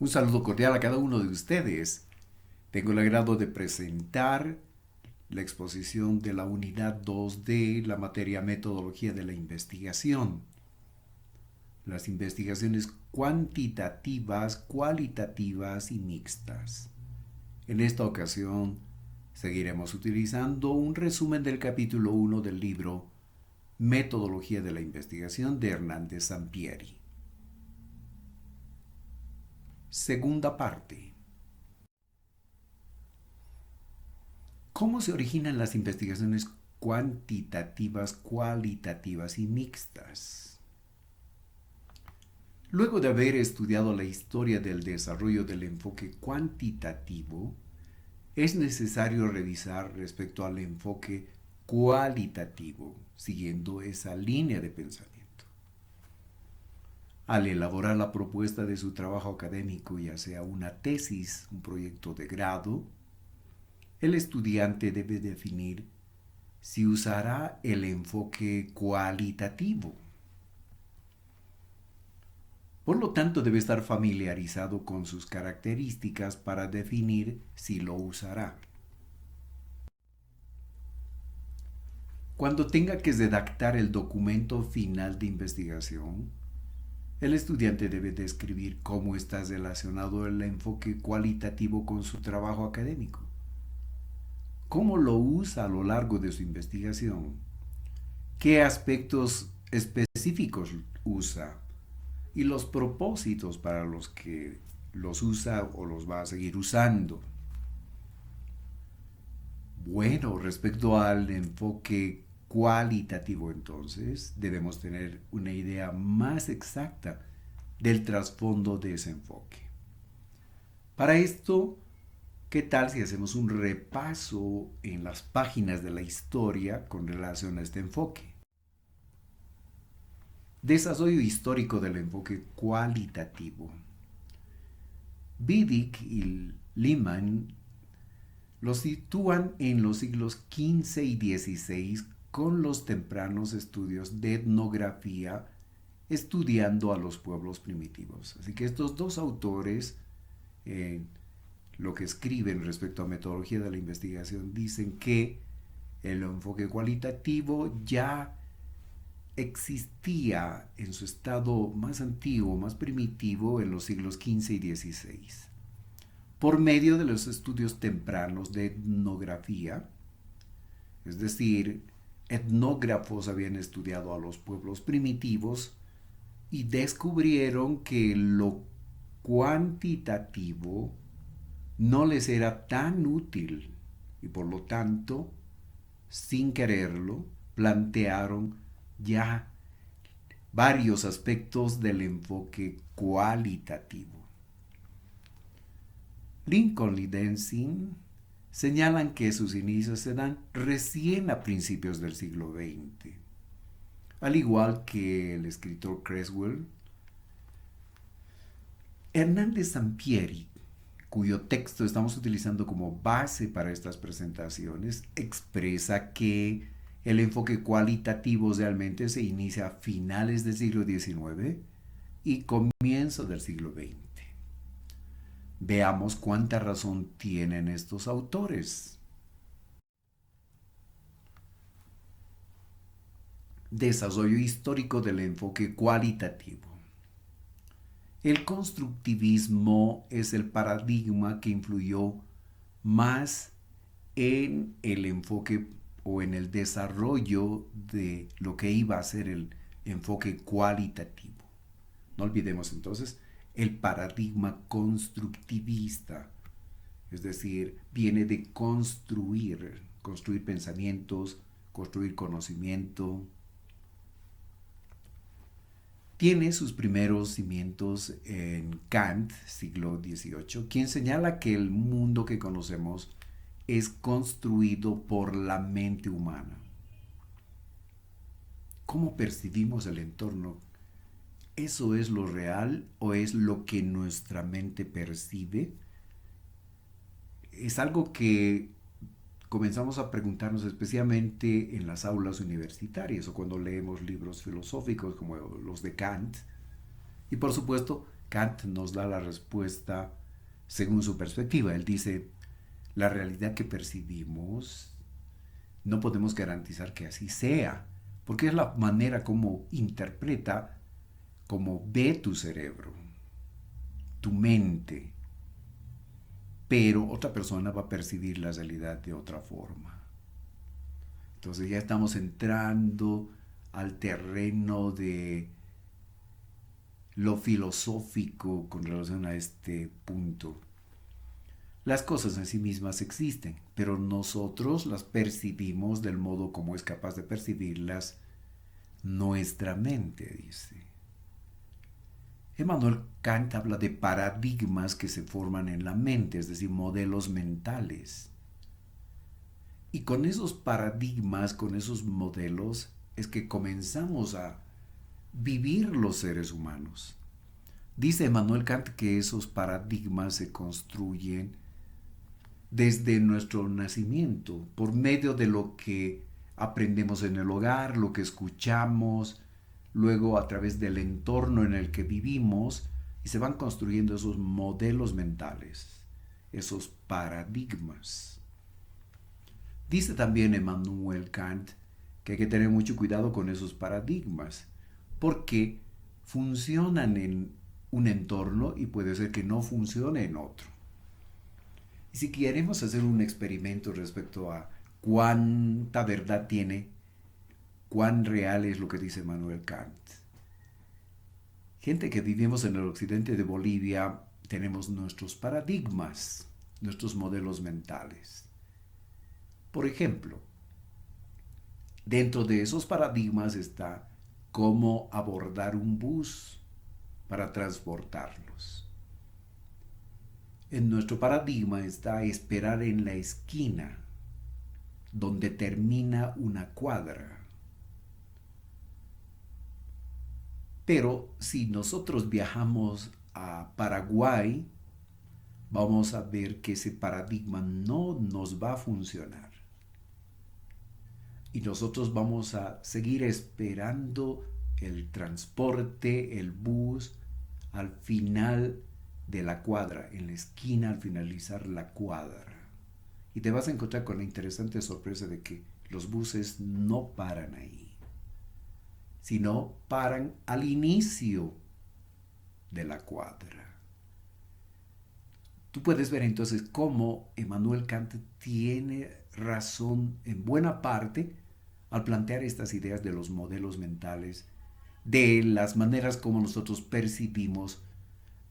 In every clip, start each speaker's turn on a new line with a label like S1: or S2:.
S1: Un saludo cordial a cada uno de ustedes. Tengo el agrado de presentar la exposición de la unidad 2 de la materia metodología de la investigación. Las investigaciones cuantitativas, cualitativas y mixtas. En esta ocasión seguiremos utilizando un resumen del capítulo 1 del libro Metodología de la investigación de Hernández Sampieri. Segunda parte. ¿Cómo se originan las investigaciones cuantitativas, cualitativas y mixtas? Luego de haber estudiado la historia del desarrollo del enfoque cuantitativo, es necesario revisar respecto al enfoque cualitativo, siguiendo esa línea de pensamiento. Al elaborar la propuesta de su trabajo académico, ya sea una tesis, un proyecto de grado, el estudiante debe definir si usará el enfoque cualitativo. Por lo tanto, debe estar familiarizado con sus características para definir si lo usará. Cuando tenga que redactar el documento final de investigación, el estudiante debe describir cómo está relacionado el enfoque cualitativo con su trabajo académico, cómo lo usa a lo largo de su investigación, qué aspectos específicos usa y los propósitos para los que los usa o los va a seguir usando. Bueno, respecto al enfoque cualitativo, entonces, debemos tener una idea más exacta del trasfondo de ese enfoque. Para esto, ¿qué tal si hacemos un repaso en las páginas de la historia con relación a este enfoque? Desarrollo histórico del enfoque cualitativo. Biddick y Lehman lo sitúan en los siglos XV y XVI con los tempranos estudios de etnografía estudiando a los pueblos primitivos. Así que estos dos autores, lo que escriben respecto a metodología de la investigación, dicen que el enfoque cualitativo ya existía en su estado más antiguo, más primitivo, en los siglos XV y XVI. Por medio de los estudios tempranos de etnografía, es decir, etnógrafos habían estudiado a los pueblos primitivos y descubrieron que lo cuantitativo no les era tan útil y por lo tanto, sin quererlo, plantearon ya varios aspectos del enfoque cualitativo. Lincoln y Denzin señalan que sus inicios se dan recién a principios del siglo XX. Al igual que el escritor Creswell, Hernández Sampieri, cuyo texto estamos utilizando como base para estas presentaciones, expresa que el enfoque cualitativo realmente se inicia a finales del siglo XIX y comienzo del siglo XX. Veamos cuánta razón tienen estos autores. Desarrollo histórico del enfoque cualitativo. El constructivismo es el paradigma que influyó más en el enfoque o en el desarrollo de lo que iba a ser el enfoque cualitativo. No olvidemos entonces el paradigma constructivista, es decir, viene de construir pensamientos, construir conocimiento. Tiene sus primeros cimientos en Kant, siglo XVIII, quien señala que el mundo que conocemos es construido por la mente humana. ¿Cómo percibimos el entorno? ¿Eso es lo real o es lo que nuestra mente percibe? Es algo que comenzamos a preguntarnos especialmente en las aulas universitarias o cuando leemos libros filosóficos como los de Kant. Y por supuesto, Kant nos da la respuesta según su perspectiva. Él dice, la realidad que percibimos no podemos garantizar que así sea, porque es la manera como interpreta, como ve tu cerebro, tu mente, pero otra persona va a percibir la realidad de otra forma. Entonces ya estamos entrando al terreno de lo filosófico con relación a este punto. Las cosas en sí mismas existen, pero nosotros las percibimos del modo como es capaz de percibirlas nuestra mente, dice. Emmanuel Kant habla de paradigmas que se forman en la mente, es decir, modelos mentales. Y con esos paradigmas, con esos modelos, es que comenzamos a vivir los seres humanos. Dice Emmanuel Kant que esos paradigmas se construyen desde nuestro nacimiento, por medio de lo que aprendemos en el hogar, lo que escuchamos, luego a través del entorno en el que vivimos, y se van construyendo esos modelos mentales, esos paradigmas. Dice también Emmanuel Kant que hay que tener mucho cuidado con esos paradigmas, porque funcionan en un entorno y puede ser que no funcione en otro. Y si queremos hacer un experimento respecto a cuánta verdad tiene, cuán real es lo que dice Emmanuel Kant. Gente que vivimos en el occidente de Bolivia, tenemos nuestros paradigmas, nuestros modelos mentales. Por ejemplo, dentro de esos paradigmas está cómo abordar un bus para transportarlos. En nuestro paradigma está esperar en la esquina donde termina una cuadra. Pero si nosotros viajamos a Paraguay, vamos a ver que ese paradigma no nos va a funcionar. Y nosotros vamos a seguir esperando el transporte, el bus, al final de la cuadra, en la esquina al finalizar la cuadra. Y te vas a encontrar con la interesante sorpresa de que los buses no paran ahí, sino paran al inicio de la cuadra. Tú puedes ver entonces cómo Emmanuel Kant tiene razón en buena parte al plantear estas ideas de los modelos mentales, de las maneras como nosotros percibimos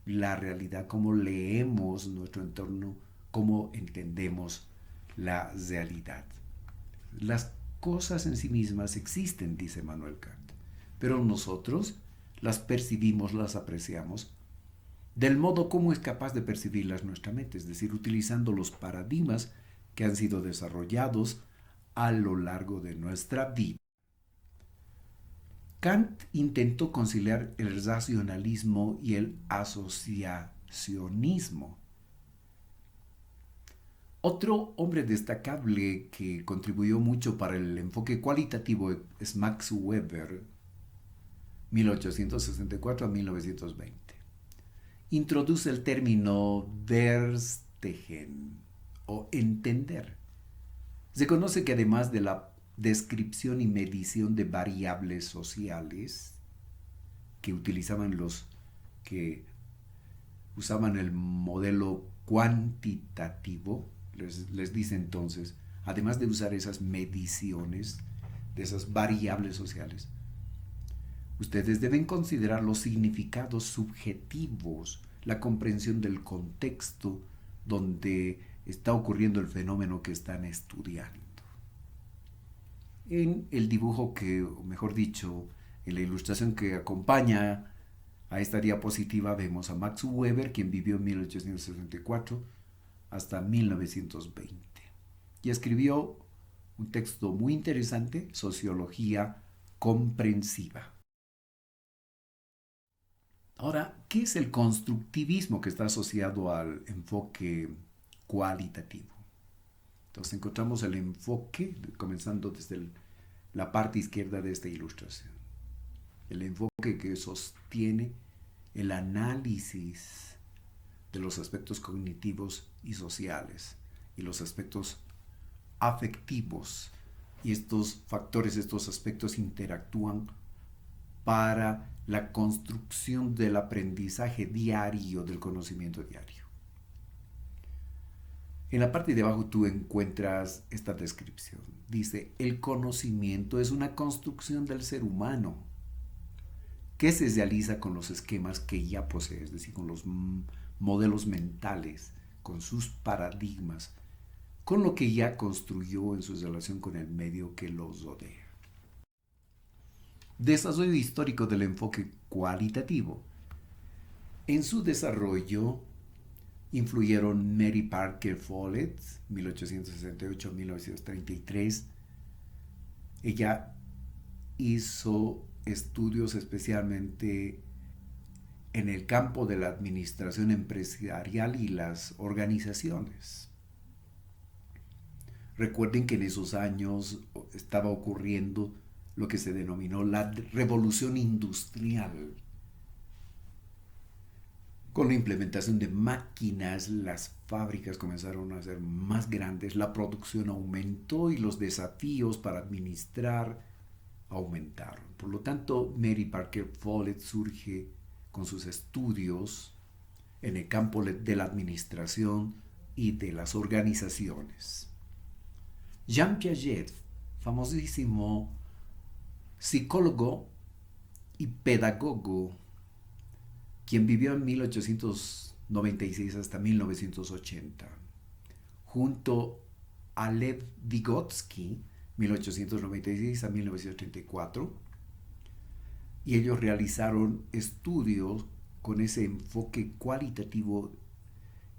S1: la realidad, cómo leemos nuestro entorno, cómo entendemos la realidad. Las cosas en sí mismas existen, dice Emmanuel Kant, pero nosotros las percibimos, las apreciamos del modo como es capaz de percibirlas nuestra mente, es decir, utilizando los paradigmas que han sido desarrollados a lo largo de nuestra vida. Kant intentó conciliar el racionalismo y el asociacionismo. Otro hombre destacable que contribuyó mucho para el enfoque cualitativo es Max Weber, 1864 a 1920. Introduce el término Verstehen o entender. Se conoce que además de la descripción y medición de variables sociales que utilizaban los que usaban el modelo cuantitativo, les dice entonces, además de usar esas mediciones de esas variables sociales, ustedes deben considerar los significados subjetivos, la comprensión del contexto donde está ocurriendo el fenómeno que están estudiando. En el dibujo que, o mejor dicho, en la ilustración que acompaña a esta diapositiva vemos a Max Weber, quien vivió en 1864 hasta 1920 y escribió un texto muy interesante, Sociología comprensiva. Ahora, ¿qué es el constructivismo que está asociado al enfoque cualitativo? Entonces encontramos el enfoque, comenzando desde la parte izquierda de esta ilustración. El enfoque que sostiene el análisis de los aspectos cognitivos y sociales y los aspectos afectivos. Y estos factores, estos aspectos interactúan para la construcción del aprendizaje diario, del conocimiento diario. En la parte de abajo tú encuentras esta descripción. Dice, el conocimiento es una construcción del ser humano que se realiza con los esquemas que ya posee, es decir, con los modelos mentales, con sus paradigmas, con lo que ya construyó en su relación con el medio que los rodea. Desarrollo histórico del enfoque cualitativo. En su desarrollo influyeron Mary Parker Follett, 1868-1933. Ella hizo estudios especialmente en el campo de la administración empresarial y las organizaciones. Recuerden que en esos años estaba ocurriendo lo que se denominó la revolución industrial. Con la implementación de máquinas, las fábricas comenzaron a ser más grandes, la producción aumentó y los desafíos para administrar aumentaron. Por lo tanto, Mary Parker Follett surge con sus estudios en el campo de la administración y de las organizaciones. Jean Piaget, famosísimo psicólogo y pedagogo, quien vivió en 1896 hasta 1980, junto a Lev Vygotsky, 1896 a 1934, y ellos realizaron estudios con ese enfoque cualitativo,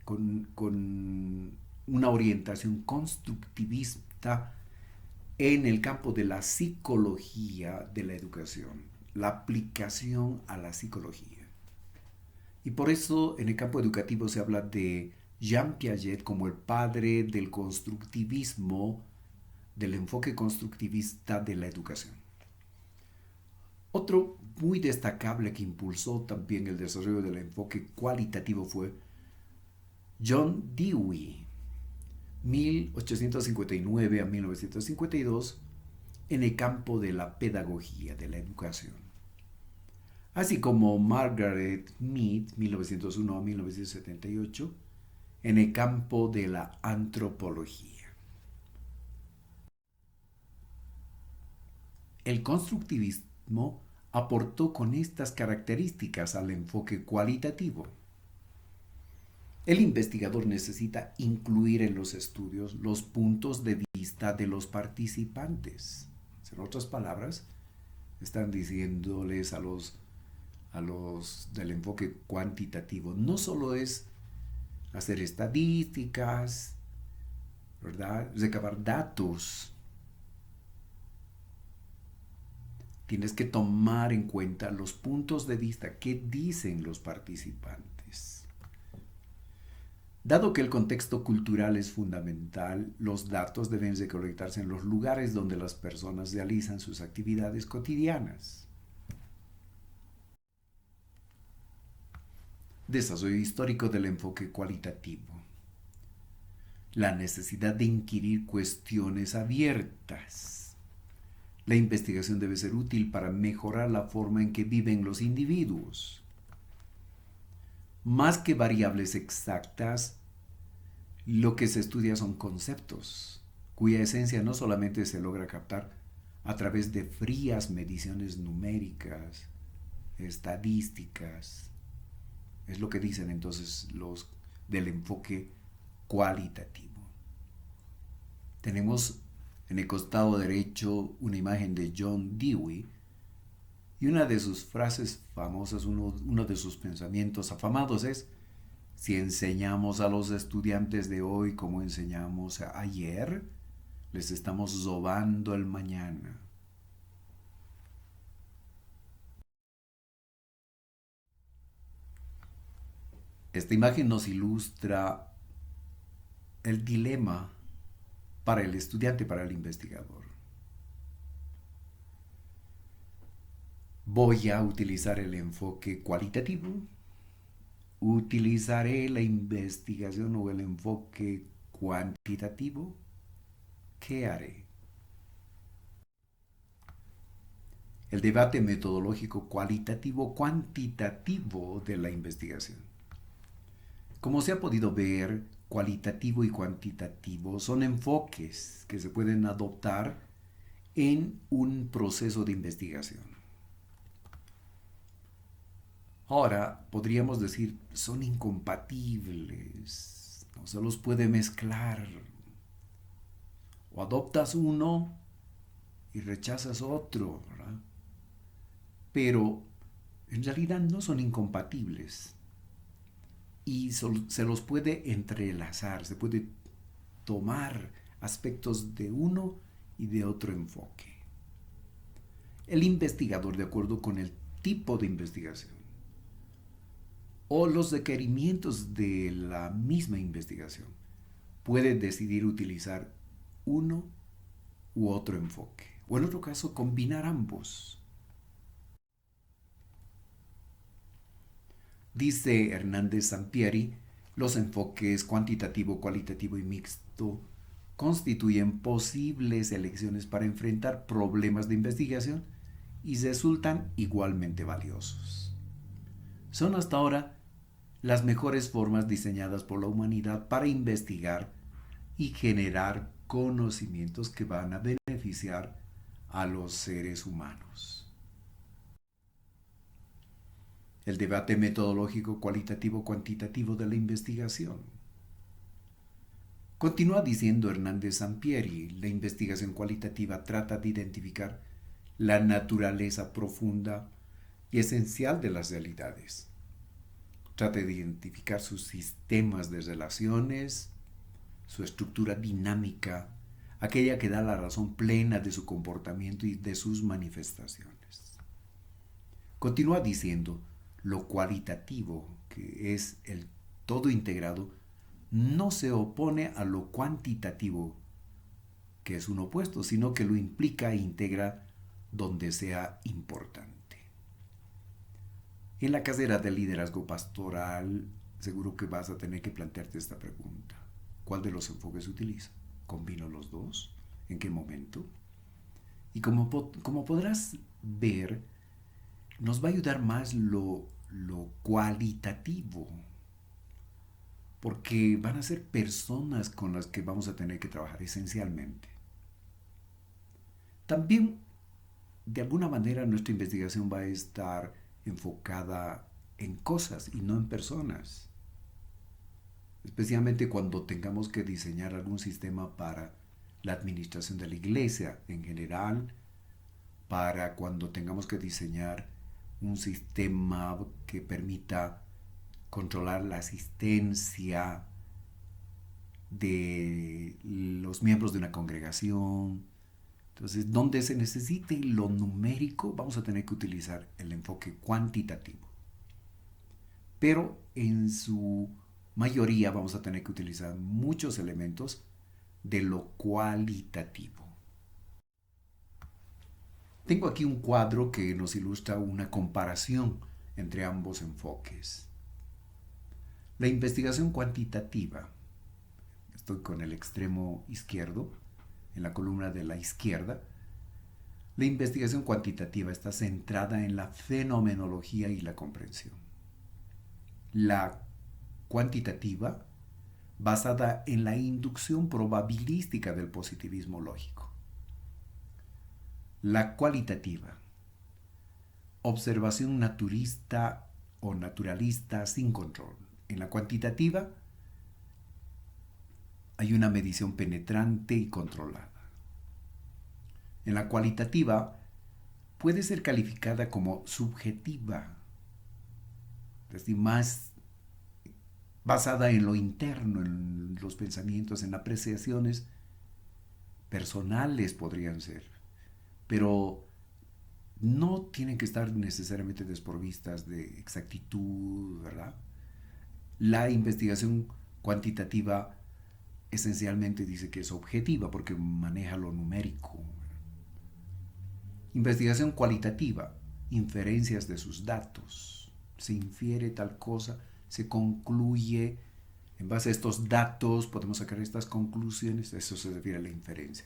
S1: con una orientación constructivista en el campo de la psicología de la educación, la aplicación a la psicología. Y por eso en el campo educativo se habla de Jean Piaget como el padre del constructivismo, del enfoque constructivista de la educación. Otro muy destacable que impulsó también el desarrollo del enfoque cualitativo fue John Dewey, 1859 a 1952, en el campo de la pedagogía, de la educación. Así como Margaret Mead, 1901 a 1978, en el campo de la antropología. El constructivismo aportó con estas características al enfoque cualitativo. El investigador necesita incluir en los estudios los puntos de vista de los participantes. En otras palabras, están diciéndoles a los del enfoque cuantitativo, no solo es hacer estadísticas, ¿verdad? Recabar datos. Tienes que tomar en cuenta los puntos de vista que dicen los participantes. Dado que el contexto cultural es fundamental, los datos deben recolectarse en los lugares donde las personas realizan sus actividades cotidianas. Desarrollo histórico del enfoque cualitativo. La necesidad de inquirir cuestiones abiertas. La investigación debe ser útil para mejorar la forma en que viven los individuos. Más que variables exactas, lo que se estudia son conceptos, cuya esencia no solamente se logra captar a través de frías mediciones numéricas, estadísticas. Es lo que dicen entonces los del enfoque cualitativo. Tenemos en el costado derecho una imagen de John Dewey y una de sus frases famosas, uno de sus pensamientos afamados es: si enseñamos a los estudiantes de hoy como enseñamos ayer, les estamos robando el mañana. Esta imagen nos ilustra el dilema para el estudiante, para el investigador. Voy a utilizar el enfoque cualitativo. Utilizaré la investigación o el enfoque cuantitativo. ¿Qué haré? El debate metodológico cualitativo-cuantitativo de la investigación. Como se ha podido ver, cualitativo y cuantitativo son enfoques que se pueden adoptar en un proceso de investigación. Ahora, podríamos decir, son incompatibles, no se los puede mezclar. O adoptas uno y rechazas otro, ¿verdad? Pero en realidad no son incompatibles y se los puede entrelazar, se puede tomar aspectos de uno y de otro enfoque. El investigador, de acuerdo con el tipo de investigación o los requerimientos de la misma investigación, puede decidir utilizar uno u otro enfoque, o en otro caso combinar ambos. Dice Hernández Sampieri, los enfoques cuantitativo, cualitativo y mixto constituyen posibles elecciones para enfrentar problemas de investigación y resultan igualmente valiosos. Son hasta ahora las mejores formas diseñadas por la humanidad para investigar y generar conocimientos que van a beneficiar a los seres humanos. El debate metodológico cualitativo-cuantitativo de la investigación. Continúa diciendo Hernández Sampieri, la investigación cualitativa trata de identificar la naturaleza profunda y esencial de las realidades. Trata de identificar sus sistemas de relaciones, su estructura dinámica, aquella que da la razón plena de su comportamiento y de sus manifestaciones. Continúa diciendo, lo cualitativo, que es el todo integrado, no se opone a lo cuantitativo, que es un opuesto, sino que lo implica e integra donde sea importante. En la carrera de liderazgo pastoral, seguro que vas a tener que plantearte esta pregunta. ¿Cuál de los enfoques utilizo? ¿Combino los dos? ¿En qué momento? Y como podrás ver, nos va a ayudar más lo cualitativo, porque van a ser personas con las que vamos a tener que trabajar esencialmente. También, de alguna manera, nuestra investigación va a estar enfocada en cosas y no en personas, especialmente cuando tengamos que diseñar algún sistema para la administración de la iglesia en general, para cuando tengamos que diseñar un sistema que permita controlar la asistencia de los miembros de una congregación. Entonces, donde se necesite lo numérico, vamos a tener que utilizar el enfoque cuantitativo. Pero en su mayoría vamos a tener que utilizar muchos elementos de lo cualitativo. Tengo aquí un cuadro que nos ilustra una comparación entre ambos enfoques. La investigación cuantitativa, estoy con el extremo izquierdo, en la columna de la izquierda. La investigación cuantitativa está centrada en la fenomenología y la comprensión. La cuantitativa, basada en la inducción probabilística del positivismo lógico. La cualitativa, observación naturista o naturalista sin control. En la cuantitativa hay una medición penetrante y controlada. En la cualitativa puede ser calificada como subjetiva, es decir, más basada en lo interno, en los pensamientos, en apreciaciones personales podrían ser, pero no tienen que estar necesariamente desprovistas de exactitud, ¿verdad? La investigación cuantitativa esencialmente dice que es objetiva porque maneja lo numérico. Investigación cualitativa inferencias de sus datos. Se infiere tal cosa, se concluye. En base a estos datos podemos sacar estas conclusiones. Eso se refiere a la inferencia.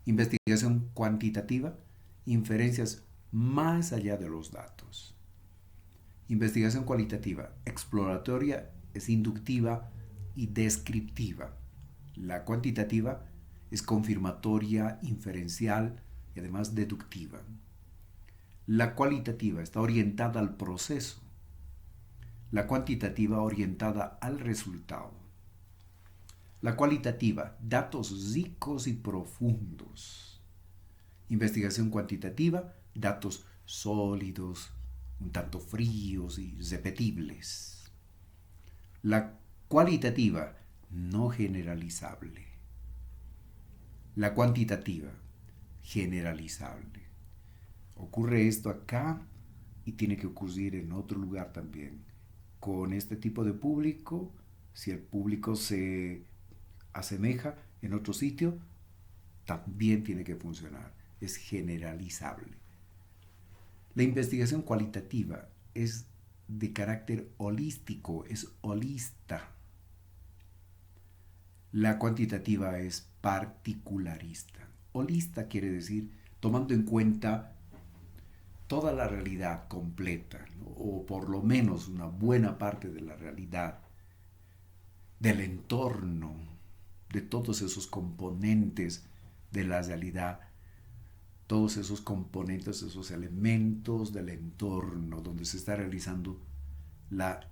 S1: Investigación cuantitativa, inferencias más allá de los datos. Investigación cualitativa, exploratoria, es inductiva y descriptiva. La cuantitativa es confirmatoria, inferencial y además deductiva. La cualitativa está orientada al proceso. La cuantitativa orientada al resultado. La cualitativa, datos ricos y profundos. Investigación cuantitativa, datos sólidos, un tanto fríos y repetibles. La cualitativa, no generalizable. La cuantitativa, generalizable. Ocurre esto acá y tiene que ocurrir en otro lugar también. Con este tipo de público, si el público se asemeja en otro sitio, también tiene que funcionar. Es generalizable. La investigación cualitativa es de carácter holístico, es holista. La cuantitativa es particularista. Holista quiere decir tomando en cuenta toda la realidad completa, ¿no? O por lo menos una buena parte de la realidad, del entorno, de todos esos componentes de la realidad, todos esos componentes, esos elementos del entorno donde se está realizando la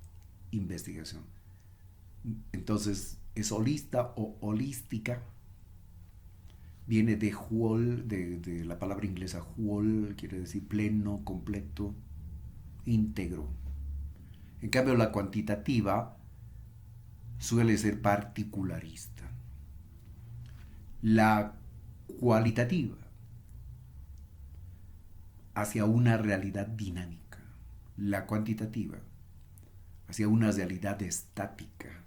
S1: investigación. Entonces, es holista o holística. Viene de whole, de la palabra inglesa whole, quiere decir pleno, completo, íntegro. En cambio, la cuantitativa suele ser particularista. La cualitativa, hacia una realidad dinámica. La cuantitativa, hacia una realidad estática.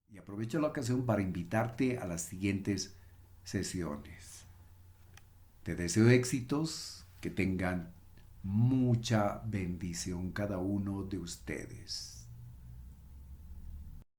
S1: Y aprovecho la ocasión para invitarte a las siguientes sesiones. Te deseo éxitos, que tengan mucha bendición cada uno de ustedes.